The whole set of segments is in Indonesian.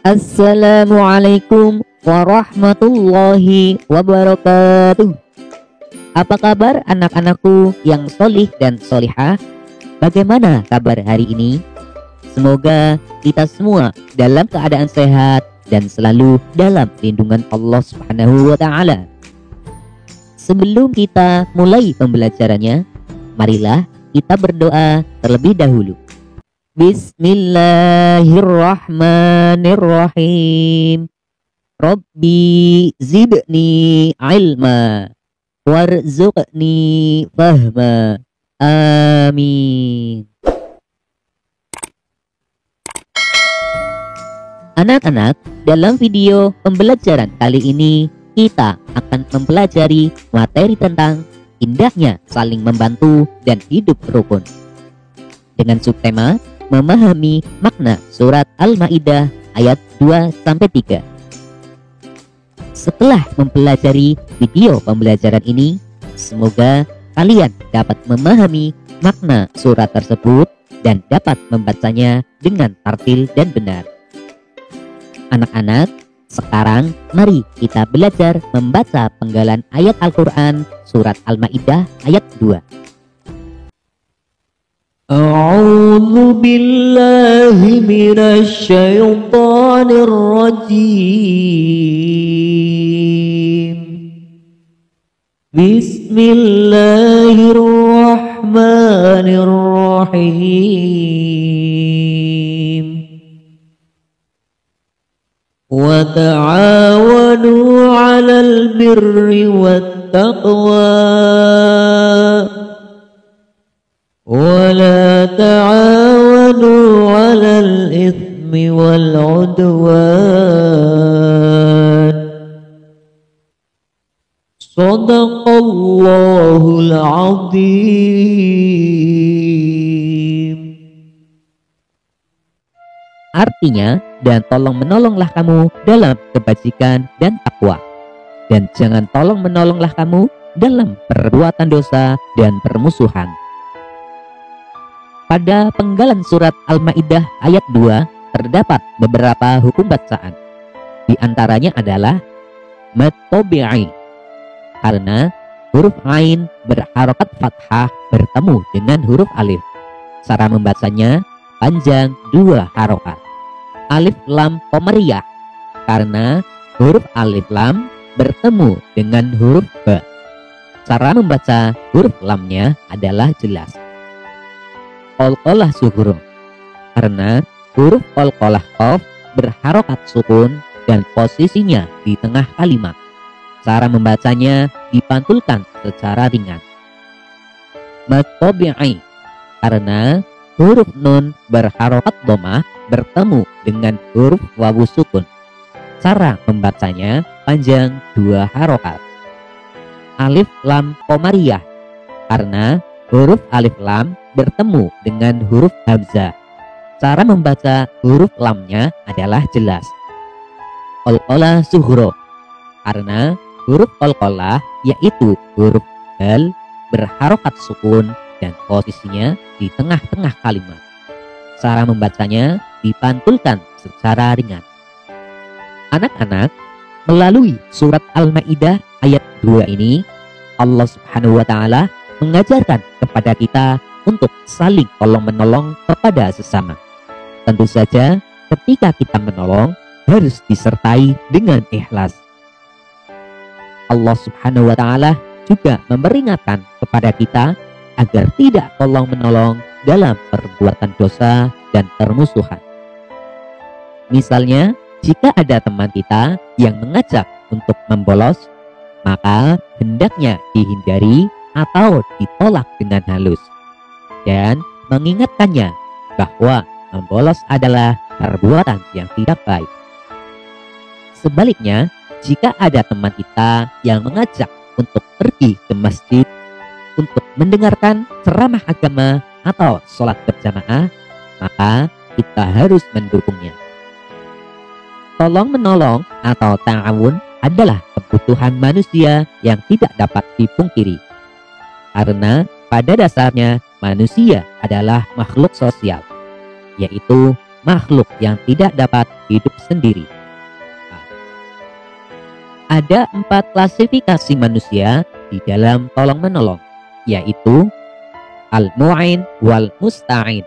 Assalamualaikum warahmatullahi wabarakatuh. Apa kabar anak-anakku yang solih dan solihah? Bagaimana kabar hari ini? Semoga kita semua dalam keadaan sehat dan selalu dalam lindungan Allah Subhanahu wa Ta'ala. Sebelum kita mulai pembelajarannya, marilah kita berdoa terlebih dahulu. Bismillahirrahmanirrahim. Rabbi zidni ilma warzuqni fahma. Amin. Anak-anak, dalam video pembelajaran kali ini kita akan mempelajari materi tentang indahnya saling membantu dan hidup rukun dengan subtema memahami makna surat Al-Maidah ayat 2-3. Setelah mempelajari video pembelajaran ini, semoga kalian dapat memahami makna surat tersebut dan dapat membacanya dengan tartil dan benar. Anak-anak, sekarang mari kita belajar membaca penggalan ayat Al-Quran surat Al-Maidah ayat 2. A'udzu billahi minasy syaithanir rajim. Bismillahirrahmanirrahim. Wa ta'awanu 'alal birri wat taqwa ولا تعاونوا على الإثم والعدوان صدق الله العظيم. Artinya, dan tolong menolonglah kamu dalam kebajikan dan takwa, dan jangan tolong menolonglah kamu dalam perbuatan dosa dan permusuhan. Pada penggalan surat Al-Maidah ayat 2 terdapat beberapa hukum bacaan. Di antaranya adalah matobi'i, karena huruf ain berharokat fathah bertemu dengan huruf alif. Cara membacanya panjang 2 harokat. Alif lam qamariyah, karena huruf alif lam bertemu dengan huruf ba. Cara membaca huruf lamnya adalah jelas. Qalqalah sughra, karena huruf qalqalah qaf berharokat sukun dan posisinya di tengah kalimat. Cara membacanya dipantulkan secara ringan. Matobi'i, karena huruf nun berharokat dhammah bertemu dengan huruf wawu sukun. Cara membacanya panjang 2 harokat. Alif lam qamariyah, karena huruf alif lam bertemu dengan huruf hamzah. Cara membaca huruf lamnya adalah jelas. Qalqalah sughra, karena huruf qalqalah yaitu huruf dal berharokat sukun dan posisinya di tengah-tengah kalimat. Cara membacanya dipantulkan secara ringan. Anak-anak, melalui surat Al-Maidah ayat 2 ini, Allah Subhanahu wa Ta'ala mengajarkan kepada kita untuk saling tolong-menolong kepada sesama. Tentu saja ketika kita menolong harus disertai dengan ikhlas. Allah Subhanahu wa Ta'ala juga memperingatkan kepada kita agar tidak tolong-menolong dalam perbuatan dosa dan permusuhan. Misalnya, jika ada teman kita yang mengajak untuk membolos, maka hendaknya dihindari atau ditolak dengan halus, dan mengingatkannya bahwa membolos adalah perbuatan yang tidak baik. Sebaliknya, jika ada teman kita yang mengajak untuk pergi ke masjid untuk mendengarkan ceramah agama atau sholat berjamaah, maka kita harus mendukungnya. Tolong menolong atau ta'awun adalah kebutuhan manusia yang tidak dapat dipungkiri, karena pada dasarnya manusia adalah makhluk sosial, yaitu makhluk yang tidak dapat hidup sendiri. Ada 4 klasifikasi manusia di dalam tolong-menolong, yaitu al-mu'in wal musta'in.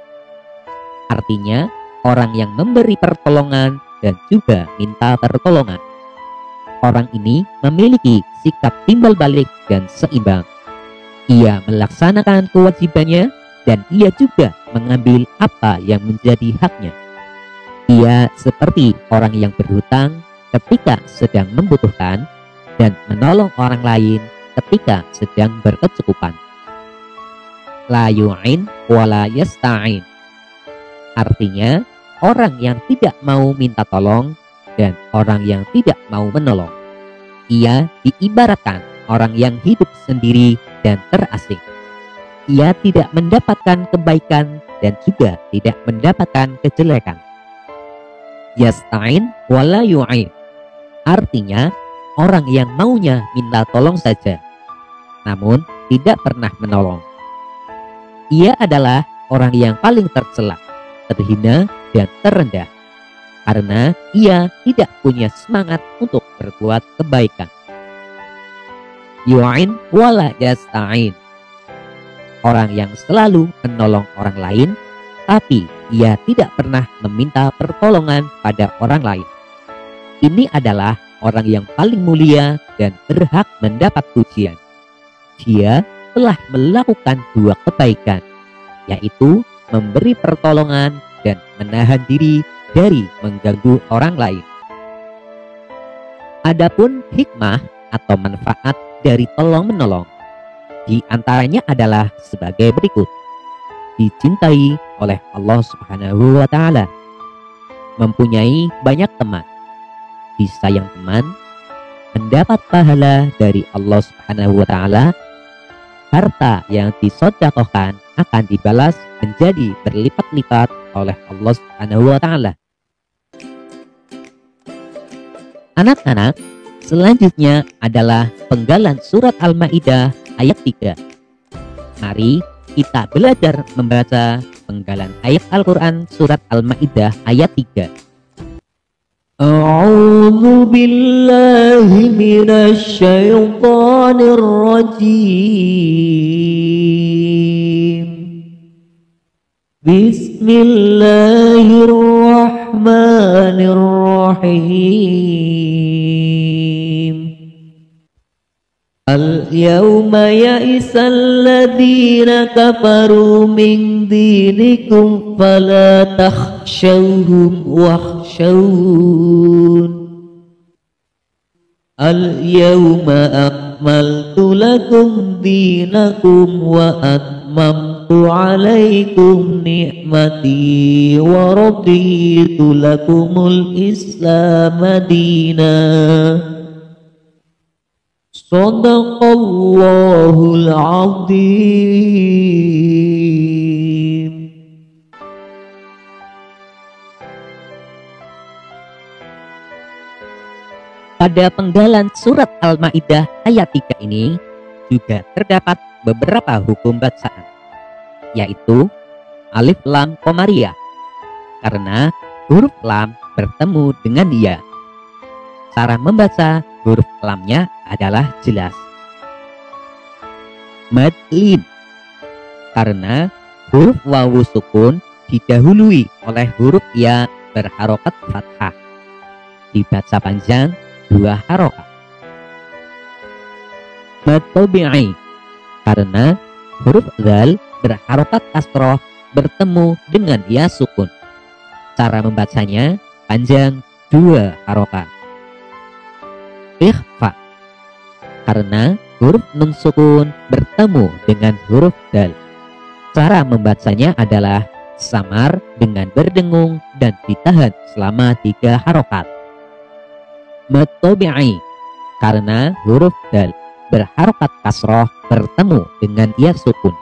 Artinya, orang yang memberi pertolongan dan juga minta pertolongan. Orang ini memiliki sikap timbal balik dan seimbang. Ia melaksanakan kewajibannya dan ia juga mengambil apa yang menjadi haknya. Ia seperti orang yang berhutang ketika sedang membutuhkan dan menolong orang lain ketika sedang berkecukupan. La yu'in wa la yasta'in. Artinya, orang yang tidak mau minta tolong dan orang yang tidak mau menolong. Ia diibaratkan orang yang hidup sendiri dan terasing. Ia tidak mendapatkan kebaikan dan juga tidak mendapatkan kejelekan. Yasta'in wa la yu'in. Artinya, orang yang maunya minta tolong saja, namun tidak pernah menolong. Ia adalah orang yang paling tercela, terhina, dan terendah, karena ia tidak punya semangat untuk berbuat kebaikan. Yu'in wala yasta'in. Orang yang selalu menolong orang lain, tapi ia tidak pernah meminta pertolongan pada orang lain. Ini adalah orang yang paling mulia dan berhak mendapat pujian. Dia telah melakukan 2 kebaikan, yaitu memberi pertolongan dan menahan diri dari mengganggu orang lain. Adapun hikmah atau manfaat dari tolong-menolong, di antaranya adalah sebagai berikut. Dicintai oleh Allah Subhanahu wa Ta'ala, mempunyai banyak teman, disayang teman, mendapat pahala dari Allah Subhanahu wa Ta'ala, harta yang disedekahkan akan dibalas menjadi berlipat-lipat oleh Allah Subhanahu wa Ta'ala. Anak-anak, selanjutnya adalah penggalan surat Al-Maidah ayat 3. Mari kita belajar membaca penggalan ayat Al-Quran surat Al-Maidah ayat 3. A'udzu billahi minasy syaithanir rajim. Bismillahirrahmanirrahim. Al-yawma ya'isal ladzina kafaru min dinikum fala takhshawhum wakhshawun. Al-yawma akmaltu lakum dinakum wa atmamtu alaykum ni'mati wa raditu lakumul Islam dinan. Shadaqallahul Azim. Pada penggalan surat Al-Maidah ayat 3 ini juga terdapat beberapa hukum bacaan, yaitu alif lam qamariyah, karena huruf lam bertemu dengan ya. Cara membaca huruf lamnya adalah jelas. Mad lin, karena huruf wawu sukun didahului oleh huruf ya berharokat fathah, dibaca panjang 2 harokat. Mad tabi'i, karena huruf dzal berharokat kasroh bertemu dengan ya sukun. Cara membacanya panjang 2 harokat. Ikhfa, karena huruf nun sukun bertemu dengan huruf dal. Cara membacanya adalah samar dengan berdengung dan ditahan selama 3 harokat. Mad tabi'i, karena huruf dal berharokat kasroh bertemu dengan ya sukun.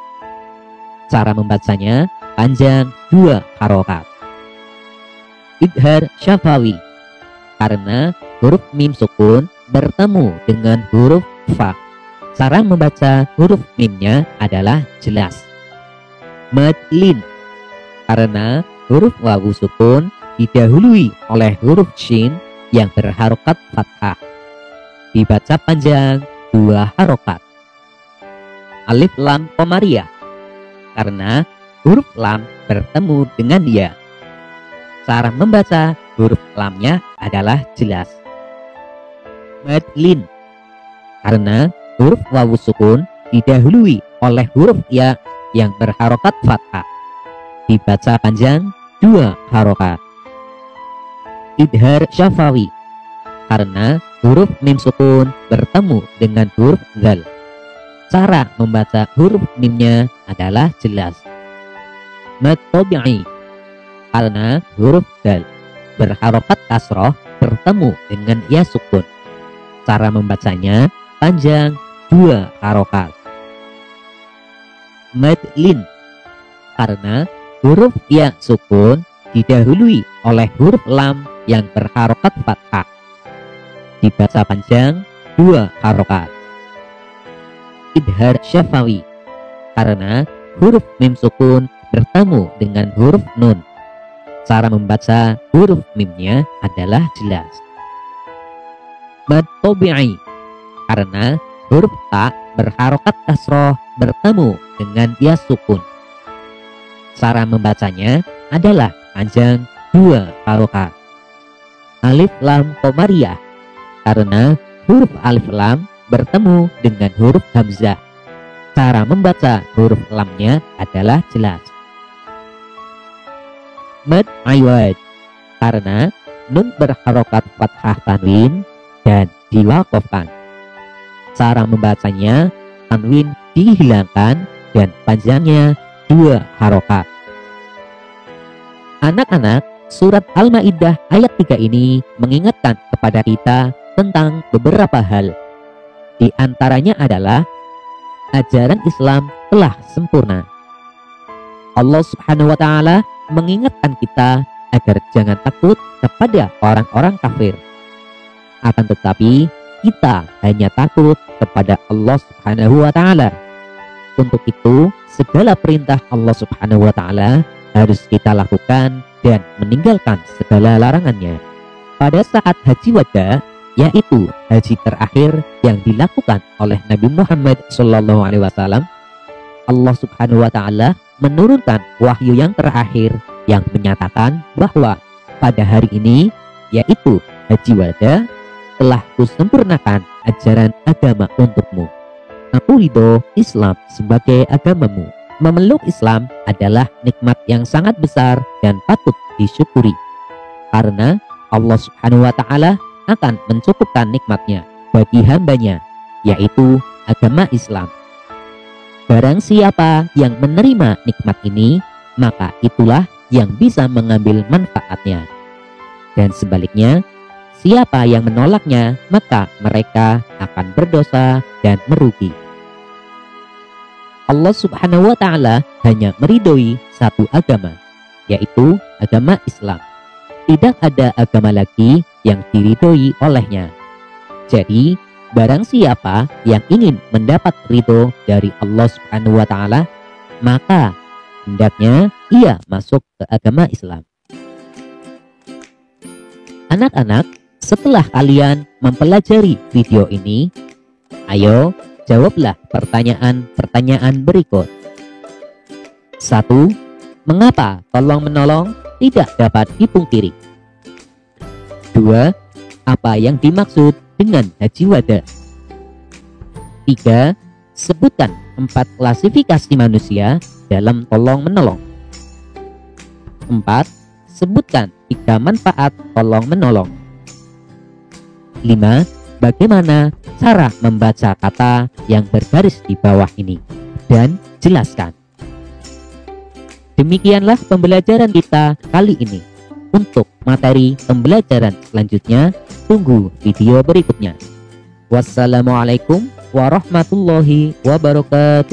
Cara membacanya panjang 2 harokat. Idhar syafawi, karena huruf mim sukun bertemu dengan huruf fa. Cara membaca huruf mimnya adalah jelas. Mad lin, karena huruf wawu sukun didahului oleh huruf shin yang berharokat fathah. Dibaca panjang 2 harokat. Alif lam qamariyah, karena huruf lam bertemu dengan ya. Cara membaca huruf lamnya adalah jelas. Mad lin, karena huruf wawu sukun didahului oleh huruf ya yang berharokat fathah. Dibaca panjang 2 harokat. Idhar syafawi, karena huruf mim sukun bertemu dengan huruf zal. Cara membaca huruf mimnya adalah jelas. Mad tabi'i, karena huruf dal berharokat kasroh bertemu dengan ya sukun. Cara membacanya panjang 2 harokat. Mad lin, karena huruf ya sukun didahului oleh huruf lam yang berharokat fathah. Dibaca panjang 2 harokat. Idhar syafawi, karena huruf mim sukun bertemu dengan huruf nun. Cara membaca huruf mimnya adalah jelas. Mad tabi'i, karena huruf ta berharokat kasroh bertemu dengan ya sukun. Cara membacanya adalah panjang 2 harokat. Alif lam qamariyah, karena huruf alif lam bertemu dengan huruf hamzah. Cara membaca huruf lamnya adalah jelas. Mad iwad, karena nun berharokat fathah tanwin dan diwaqafkan. Cara membacanya tanwin dihilangkan dan panjangnya 2 harokat. Anak-anak, surat Al-Maidah ayat 3 ini mengingatkan kepada kita tentang beberapa hal. Di antaranya adalah ajaran Islam telah sempurna. Allah Subhanahu wa Ta'ala mengingatkan kita agar jangan takut kepada orang-orang kafir. Akan tetapi, kita hanya takut kepada Allah Subhanahu wa Ta'ala. Untuk itu, segala perintah Allah Subhanahu wa Ta'ala harus kita lakukan dan meninggalkan segala larangannya. Pada saat haji wada, yaitu haji terakhir yang dilakukan oleh Nabi Muhammad SAW, Allah Subhanahu wa Ta'ala menurunkan wahyu yang terakhir yang menyatakan bahwa pada hari ini, yaitu haji wada, telah kusempurnakan ajaran agama untukmu. Aku ridho Islam sebagai agamamu. Memeluk Islam adalah nikmat yang sangat besar dan patut disyukuri, karena Allah Subhanahu wa Ta'ala akan mencukupkan nikmatnya bagi hambanya, yaitu agama Islam. Barang siapa yang menerima nikmat ini, maka itulah yang bisa mengambil manfaatnya. Dan sebaliknya, siapa yang menolaknya, maka mereka akan berdosa dan merugi. Allah Subhanahu wa Ta'ala hanya meridhoi satu agama, yaitu agama Islam. Tidak ada agama lagi yang diridhoi olehnya. Jadi, barang siapa yang ingin mendapat ridho dari Allah Subhanahu wa Ta'ala, maka hendaknya ia masuk ke agama Islam. Anak-anak, setelah kalian mempelajari video ini, ayo jawablah pertanyaan-pertanyaan berikut. 1. Mengapa tolong-menolong tidak dapat dipungkiri? 2. Apa yang dimaksud dengan haji wada? 3. Sebutkan 4 klasifikasi manusia dalam tolong-menolong. 4. Sebutkan 3 manfaat tolong-menolong. 5. Bagaimana cara membaca kata yang bergaris di bawah ini? Dan jelaskan. Demikianlah pembelajaran kita kali ini. Untuk materi pembelajaran selanjutnya, tunggu video berikutnya. Wassalamualaikum warahmatullahi wabarakatuh.